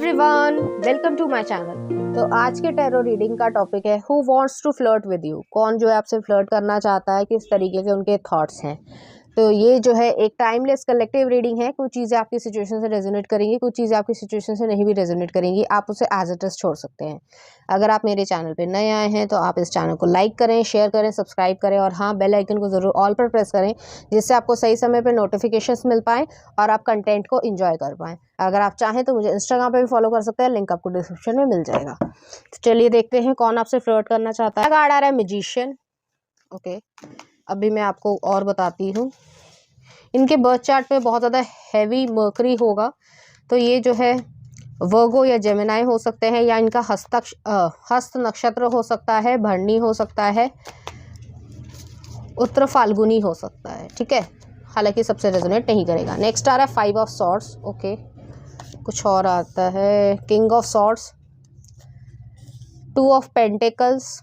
Everyone, welcome to my channel. तो आज के टैरो रीडिंग का टॉपिक है who wants to flirt with you. कौन जो है आपसे फ्लर्ट करना चाहता है, किस तरीके के उनके थॉट्स हैं। तो ये जो है एक टाइमलेस कलेक्टिव रीडिंग है। कुछ चीज़ें आपकी सिचुएशन से रेजोनेट करेंगी, कुछ चीज़ें आपकी सिचुएशन से नहीं भी रेजोनेट करेंगी। आप उसे एज इट इज छोड़ सकते हैं। अगर आप मेरे चैनल पे नए आए हैं तो आप इस चैनल को लाइक करें, शेयर करें, सब्सक्राइब करें और हाँ, बेल आइकन को ज़रूर ऑल पर प्रेस करें, जिससे आपको सही समय पर नोटिफिकेशंस मिल पाएँ और आप कंटेंट को इंजॉय कर पाएँ। अगर आप चाहें तो मुझे इंस्टाग्राम पे भी फॉलो कर सकते हैं, लिंक आपको डिस्क्रिप्शन में मिल जाएगा। तो चलिए देखते हैं कौन आपसे फ्लर्ट करना चाहता है। कार्ड आ रहा है मैजिशियन। ओके, अभी मैं आपको और बताती हूँ। इनके बर्थ चार्ट में बहुत ज़्यादा हैवी मर्करी होगा, तो ये जो है वर्गो या जेमिनाई हो सकते हैं, या इनका हस्त नक्षत्र हो सकता है, भरणी हो सकता है, उत्तर फाल्गुनी हो सकता है। ठीक है, हालांकि सबसे रेजोनेट नहीं करेगा। नेक्स्ट आ रहा है 5 ऑफ सॉर्ड्स। ओके, कुछ और आता है king of swords, 2 of pentacles,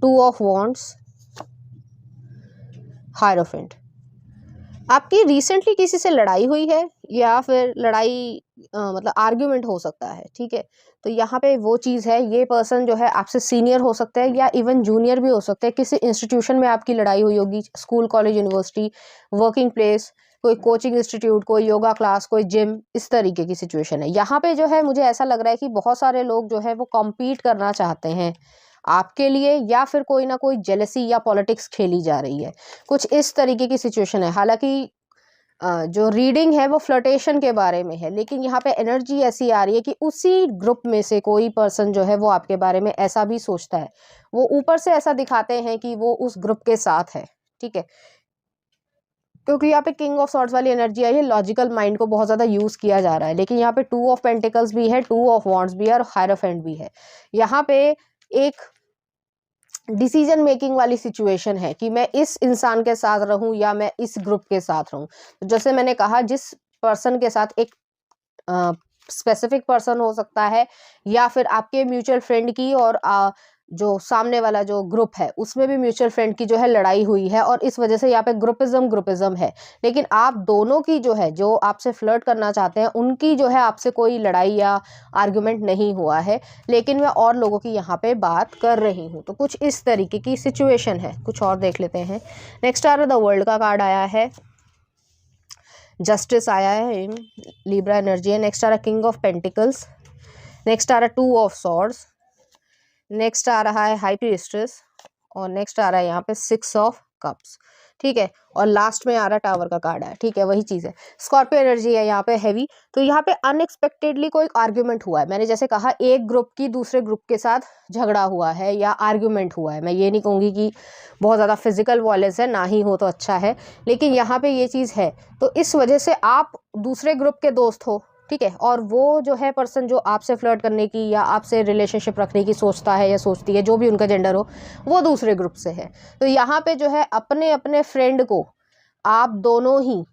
2 of wands, hierophant. आपकी रिसेंटली किसी से लड़ाई हुई है या फिर लड़ाई मतलब आर्ग्यूमेंट हो सकता है। ठीक है, तो यहाँ पे वो चीज़ है, ये पर्सन जो है आपसे सीनियर हो सकता है या इवन जूनियर भी हो सकता है। किसी इंस्टीट्यूशन में आपकी लड़ाई हुई होगी, school, college, university, working place, कोई कोचिंग इंस्टीट्यूट, कोई योगा क्लास, कोई जिम, इस तरीके की सिचुएशन है। यहाँ पे जो है मुझे ऐसा लग रहा है कि बहुत सारे लोग जो है वो कॉम्पीट करना चाहते हैं आपके लिए, या फिर कोई ना कोई जेलसी या पॉलिटिक्स खेली जा रही है। कुछ इस तरीके की सिचुएशन है। हालांकि जो रीडिंग है वो फ्लर्टेशन के बारे में है, लेकिन यहाँ पे एनर्जी ऐसी आ रही है कि उसी ग्रुप में से कोई पर्सन जो है वो आपके बारे में ऐसा भी सोचता है। वो ऊपर से ऐसा दिखाते हैं कि वो उस ग्रुप के साथ है। ठीक है, क्योंकि यहाँ पे किंग ऑफ सॉर्ड्स वाली एनर्जी आई है, लॉजिकल माइंड को बहुत ज़्यादा यूज़ किया जा रहा है। लेकिन यहाँ पे 2 ऑफ पेंटिकल्स भी है, 2 ऑफ वॉन्ड्स भी है और हायरोफेंट भी है। यहाँ पे एक डिसीजन मेकिंग वाली सिचुएशन है कि मैं इस इंसान के साथ रहूं या मैं इस ग्रुप के साथ रहूं। तो जैसे मैंने कहा, जिस पर्सन के साथ एक स्पेसिफिक पर्सन हो सकता है, या फिर आपके म्यूचुअल फ्रेंड की और जो सामने वाला जो ग्रुप है उसमें भी म्यूचुअल फ्रेंड की जो है लड़ाई हुई है, और इस वजह से यहाँ पे ग्रुपिज्म है। लेकिन आप दोनों की जो है, जो आपसे फ्लर्ट करना चाहते हैं, उनकी जो है आपसे कोई लड़ाई या आर्गुमेंट नहीं हुआ है, लेकिन मैं और लोगों की यहाँ पे बात कर रही हूँ। तो कुछ इस तरीके की सिचुएशन है। कुछ और देख लेते हैं। नेक्स्ट आ रहा है द वर्ल्ड का कार्ड आया है, जस्टिस आया है, इन लिब्रा एनर्जी है। नेक्स्ट आ रहा है किंग ऑफ पेंटिकल्स, नेक्स्ट आ रहा है 2 ऑफ सॉर्ड्स, नेक्स्ट आ रहा है हाई प्रीस्ट्रेस, और नेक्स्ट आ रहा है यहाँ पे 6 ऑफ कप्स। ठीक है, और लास्ट में आ रहा है टावर का कार्ड है। ठीक है, वही चीज़ है, स्कॉर्पियो एनर्जी है यहाँ पे हैवी। तो यहाँ पे अनएक्सपेक्टेडली कोई आर्ग्यूमेंट हुआ है। मैंने जैसे कहा, एक ग्रुप की दूसरे ग्रुप के साथ झगड़ा हुआ है या आर्ग्यूमेंट हुआ है। मैं ये नहीं कहूँगी कि बहुत ज़्यादा फिजिकल वायलेंस है, ना ही हो तो अच्छा है, लेकिन यहाँ पे ये चीज़ है। तो इस वजह से आप दूसरे ग्रुप के दोस्त हो, ठीक है, और वो जो है पर्सन जो आपसे फ्लर्ट करने की या आपसे रिलेशनशिप रखने की सोचता है या सोचती है, जो भी उनका जेंडर हो, वो दूसरे ग्रुप से है। तो यहाँ पे जो है अपने अपने फ्रेंड को आप दोनों ही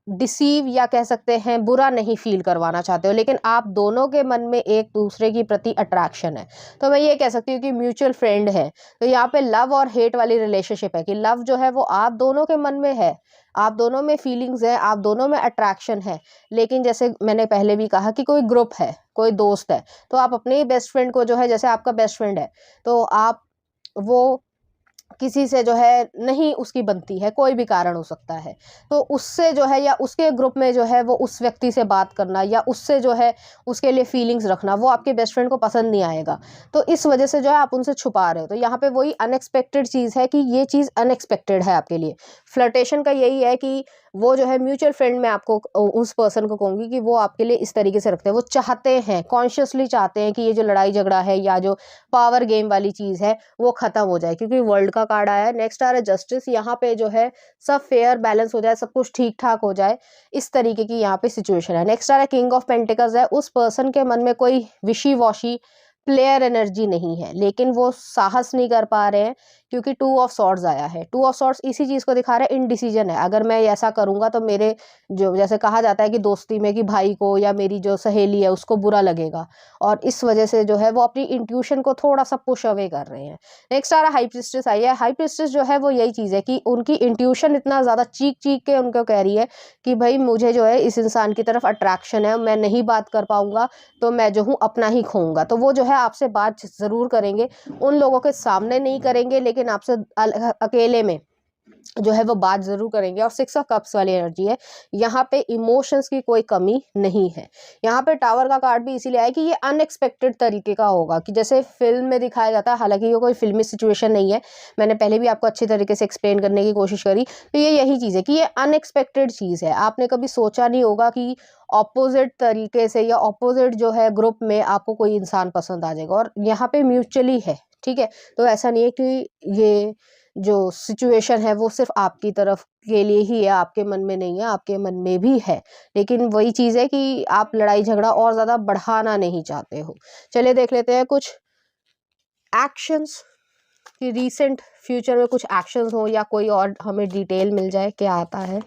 डिसीव या कह सकते हैं बुरा नहीं फील करवाना चाहते हो, लेकिन आप दोनों के मन में एक दूसरे की प्रति अट्रैक्शन है। तो मैं ये कह सकती हूँ कि म्यूचुअल फ्रेंड है। तो यहाँ पे लव और हेट वाली रिलेशनशिप है कि लव जो है वो आप दोनों के मन में है, आप दोनों में फीलिंग्स है, आप दोनों में अट्रैक्शन है। लेकिन जैसे मैंने पहले भी कहा कि कोई ग्रुप है, कोई दोस्त है, तो आप अपने ही बेस्ट फ्रेंड को जो है, जैसे आपका बेस्ट फ्रेंड है तो आप वो किसी से जो है नहीं उसकी बनती है, कोई भी कारण हो सकता है, तो उससे जो है या उसके ग्रुप में जो है वो उस व्यक्ति से बात करना या उससे जो है उसके लिए फीलिंग्स रखना, वो आपके बेस्ट फ्रेंड को पसंद नहीं आएगा। तो इस वजह से जो है आप उनसे छुपा रहे हो। तो यहाँ पे वही अनएक्सपेक्टेड चीज़ है कि ये चीज़ अनएक्सपेक्टेड है आपके लिए। फ्लर्टेशन का यही है कि वो जो है म्यूचुअल फ्रेंड, मैं आपको उस पर्सन को कहूँगी कि वो आपके लिए इस तरीके से रखते हैं। वो चाहते हैं, कॉन्शियसली चाहते हैं कि ये जो लड़ाई झगड़ा है या जो पावर गेम वाली चीज़ है वो ख़त्म हो जाए, क्योंकि वर्ल्ड का कार्ड आया है। नेक्स्ट आ रहा है जस्टिस। यहाँ पे जो है सब फेयर बैलेंस हो जाए, सब कुछ ठीक ठाक हो जाए, इस तरीके की यहाँ पे सिचुएशन है। नेक्स्ट आ रहा है किंग ऑफ पेंटिकल्स है। उस पर्सन के मन में कोई विशी वॉशी प्लेयर एनर्जी नहीं है, लेकिन वो साहस नहीं कर पा रहे हैं क्योंकि 2 ऑफ सॉर्ड्स आया है। 2 ऑफ सॉर्ड्स इसी चीज़ को दिखा रहा है, इनडिसीजन है। अगर मैं ऐसा करूँगा तो मेरे जो जैसे कहा जाता है कि दोस्ती में कि भाई को या मेरी जो सहेली है उसको बुरा लगेगा, और इस वजह से जो है वो अपनी इंट्यूशन को थोड़ा सा पुश अवे कर रहे हैं। नेक्स्ट आ रहा हाई प्रीस्टेस आई है। हाई प्रीस्टेस जो है वो यही चीज़ है कि उनकी इंट्यूशन इतना ज़्यादा चीख चीख के उनको कह रही है कि भाई मुझे जो है इस इंसान की तरफ अट्रैक्शन है, मैं नहीं बात कर पाऊंगा तो मैं जो हूँ अपना ही खोऊंगा। तो वो जो है आपसे बात ज़रूर करेंगे, उन लोगों के सामने नहीं करेंगे, लेकिन आपसे अकेले में जो है वो बात जरूर करेंगे। और 6 ऑफ कप्स वाली एनर्जी है, यहाँ पे इमोशंस की कोई कमी नहीं है। यहाँ पे टावर का कार्ड भी इसीलिए आया कि ये अनएक्सपेक्टेड तरीके का होगा, कि जैसे फिल्म में दिखाया जाता है, हालांकि ये कोई फिल्मी सिचुएशन नहीं है, मैंने पहले भी आपको अच्छी तरीके से एक्सप्लेन करने की कोशिश करी। तो ये यही चीज़ है कि ये अनएक्सपेक्टेड चीज़ है, आपने कभी सोचा नहीं होगा कि ऑपोजिट तरीके से या ऑपोजिट जो है ग्रुप में आपको कोई इंसान पसंद आ जाएगा, और यहाँ पे म्यूचुअली है। ठीक है, तो ऐसा नहीं है कि ये जो सिचुएशन है वो सिर्फ आपकी तरफ के लिए ही है, आपके मन में नहीं है, आपके मन में भी है। लेकिन वही चीज़ है कि आप लड़ाई झगड़ा और ज़्यादा बढ़ाना नहीं चाहते हो। चलिए देख लेते हैं कुछ एक्शंस, कि रीसेंट फ्यूचर में कुछ एक्शंस हो या कोई और हमें डिटेल मिल जाए क्या आता है।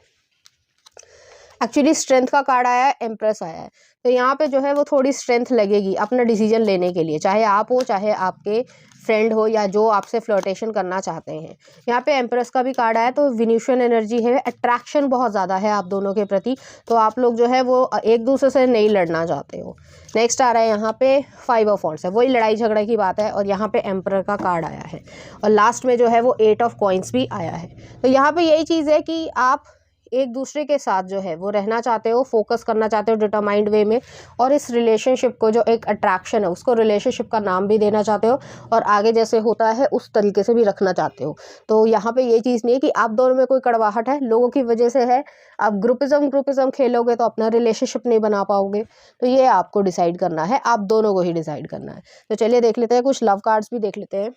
एक्चुअली स्ट्रेंथ का कार्ड आया है, एम्प्रेस आया है। तो यहाँ पे जो है वो थोड़ी स्ट्रेंथ लगेगी अपना डिसीजन लेने के लिए, चाहे आप हो चाहे आपके फ्रेंड हो या जो आपसे फ्लर्टेशन करना चाहते हैं। यहाँ पे एम्प्रेस का भी कार्ड आया, तो विन्यूशियन एनर्जी है, अट्रैक्शन बहुत ज़्यादा है आप दोनों के प्रति, तो आप लोग जो है वो एक दूसरे से नहीं लड़ना चाहते हो। नेक्स्ट आ रहा है यहाँ पे 5 ऑफ वॉन्ड्स है, वही लड़ाई झगड़े की बात है, और यहाँ पे एम्परर का कार्ड आया है, और लास्ट में जो है वो 8 ऑफ कॉइन्स भी आया है। तो यहाँ पे यही चीज़ है कि आप एक दूसरे के साथ जो है वो रहना चाहते हो, फोकस करना चाहते हो डिटरमाइंड वे में, और इस रिलेशनशिप को जो एक अट्रैक्शन है उसको रिलेशनशिप का नाम भी देना चाहते हो, और आगे जैसे होता है उस तरीके से भी रखना चाहते हो। तो यहाँ पे ये चीज़ नहीं है कि आप दोनों में कोई कड़वाहट है, लोगों की वजह से है। आप ग्रुपिज्म खेलोगे तो अपना रिलेशनशिप नहीं बना पाओगे, तो ये आपको डिसाइड करना है, आप दोनों को ही डिसाइड करना है। तो चलिए देख लेते हैं कुछ लव कार्ड्स भी देख लेते हैं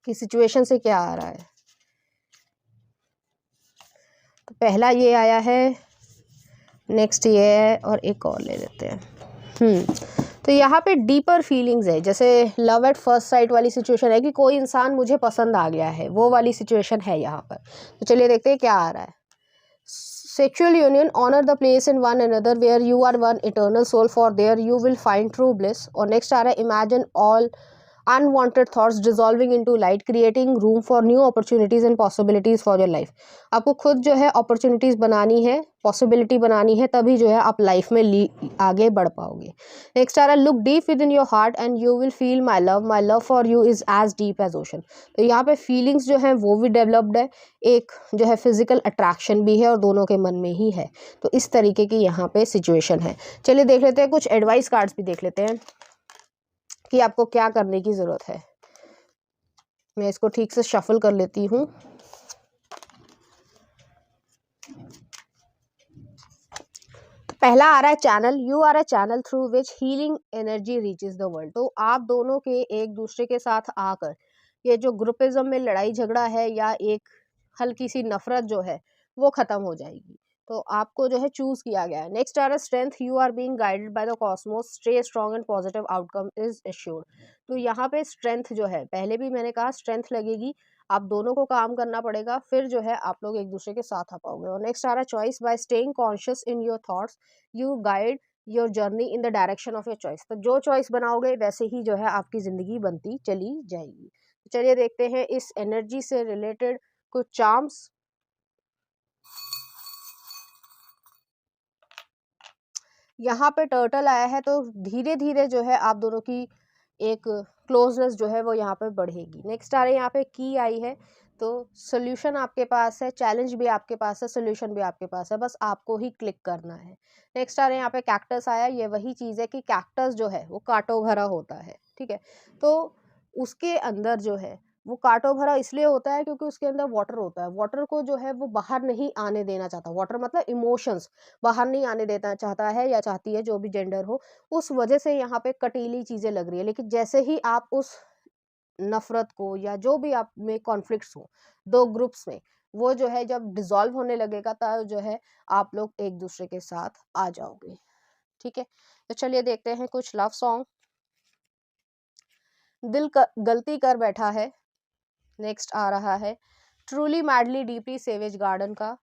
कि सिचुएशन से क्या आ रहा है। तो पहला ये आया है, नेक्स्ट ये है, और एक और ले लेते हैं। तो यहाँ पे डीपर फीलिंग्स है, जैसे लव एट फर्स्ट साइट वाली सिचुएशन है कि कोई इंसान मुझे पसंद आ गया है, वो वाली सिचुएशन है यहाँ पर। तो चलिए देखते हैं क्या आ रहा है। Sexual union, honour the place in one another where you are one eternal soul, for there you will find true bliss. और नेक्स्ट आ रहा है, imagine all unwanted thoughts dissolving into light, creating room for new opportunities and possibilities for your life। आपको खुद जो है opportunities बनानी है, possibility बनानी है, तभी जो है आप life में आगे बढ़ पाओगे। next आ रहा है, look deep within your heart and you will feel my love for you is as deep as ocean। तो यहाँ पे feelings जो है वो भी developed है, एक जो है physical attraction भी है, और दोनों के मन में ही है। तो इस तरीके की यहाँ पे situation है। चलिए देख लेते हैं कुछ एडवाइस कार्ड्स भी देख लेते हैं कि आपको क्या करने की ज़रूरत है। मैं इसको ठीक से शफल कर लेती हूँ। तो पहला आ रहा है channel, you are a channel through which healing energy reaches the world. तो आप दोनों के एक दूसरे के साथ आकर ये जो ग्रुपिज्म में लड़ाई झगड़ा है या एक हल्की सी नफरत जो है वो ख़त्म हो जाएगी। तो आपको जो है चूज किया गया है। Next are strength, you are being guided by the cosmos, stay strong and positive outcome is assured. तो यहाँ पे स्ट्रेंथ जो है, पहले भी मैंने कहा स्ट्रेंथ लगेगी, आप दोनों को काम करना पड़ेगा, फिर जो है आप लोग एक दूसरे के साथ आ पाओगे। और नेक्स्ट आ रहा है choice, bye staying conscious in your thoughts you guide your journey in the direction of your choice. तो जो चॉइस बनाओगे वैसे ही जो है आपकी ज़िंदगी बनती चली जाएगी। चलिए देखते हैं इस एनर्जी से रिलेटेड कुछ चार्म्स। यहाँ पे टर्टल आया है, तो धीरे धीरे जो है आप दोनों की एक क्लोजनेस जो है वो यहाँ पे बढ़ेगी। नेक्स्ट आ रही है यहाँ पे की आई है, तो सोल्यूशन आपके पास है, चैलेंज भी आपके पास है, सोल्यूशन भी आपके पास है, बस आपको ही क्लिक करना है। नेक्स्ट आ रहे हैं यहाँ पे कैक्टस आया, ये वही चीज़ है कि कैक्टस जो है वो कांटों भरा होता है, ठीक है। तो उसके अंदर जो है वो कांटों भरा इसलिए होता है क्योंकि उसके अंदर वाटर होता है, वाटर को जो है वो बाहर नहीं आने देना चाहता, वाटर मतलब इमोशंस बाहर नहीं आने देना चाहता है या चाहती है, जो भी जेंडर हो, उस वजह से यहाँ पे कटीली चीजें लग रही है। लेकिन जैसे ही आप उस नफरत को या जो भी आप में कॉन्फ्लिक्ट्स हो दो ग्रुप्स में, वो जो है जब डिसॉल्व होने लगेगा तब जो है आप लोग एक दूसरे के साथ आ जाओगे, ठीक है। तो चलिए देखते हैं कुछ लव सॉन्ग। गलती कर बैठा है, नेक्स्ट आ रहा है truly madly deeply savage garden का।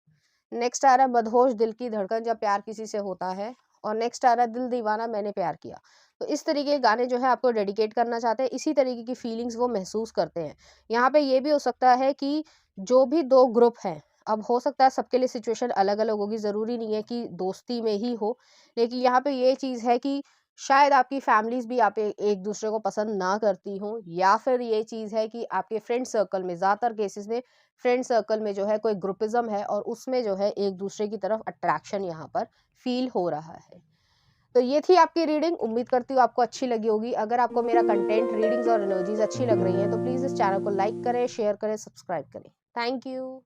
नेक्स्ट आ रहा है मदहोश दिल की धड़कन जब प्यार किसी से होता है। और नेक्स्ट आ रहा है दिल दीवाना मैंने प्यार किया। तो इस तरीके के गाने जो है आपको डेडिकेट करना चाहते हैं, इसी तरीके की फीलिंग्स वो महसूस करते हैं। यहाँ पे ये भी हो सकता है कि जो भी दो ग्रुप हैं, अब हो सकता है सबके लिए सिचुएशन अलग अलग होगी, ज़रूरी नहीं है कि दोस्ती में ही हो, लेकिन यहाँ पे ये चीज़ है कि शायद आपकी फैमिलीज़ भी आप एक दूसरे को पसंद ना करती हों, या फिर ये चीज़ है कि आपके फ्रेंड सर्कल में, ज़्यादातर केसेस में फ्रेंड सर्कल में जो है कोई ग्रुपिज्म है और उसमें जो है एक दूसरे की तरफ अट्रैक्शन यहाँ पर फील हो रहा है। तो ये थी आपकी रीडिंग, उम्मीद करती हूँ आपको अच्छी लगी होगी। अगर आपको मेरा कंटेंट, रीडिंग्स और एनर्जीज अच्छी लग रही हैं तो प्लीज़ इस चैनल को लाइक करें, शेयर करें, सब्सक्राइब करें। Thank you.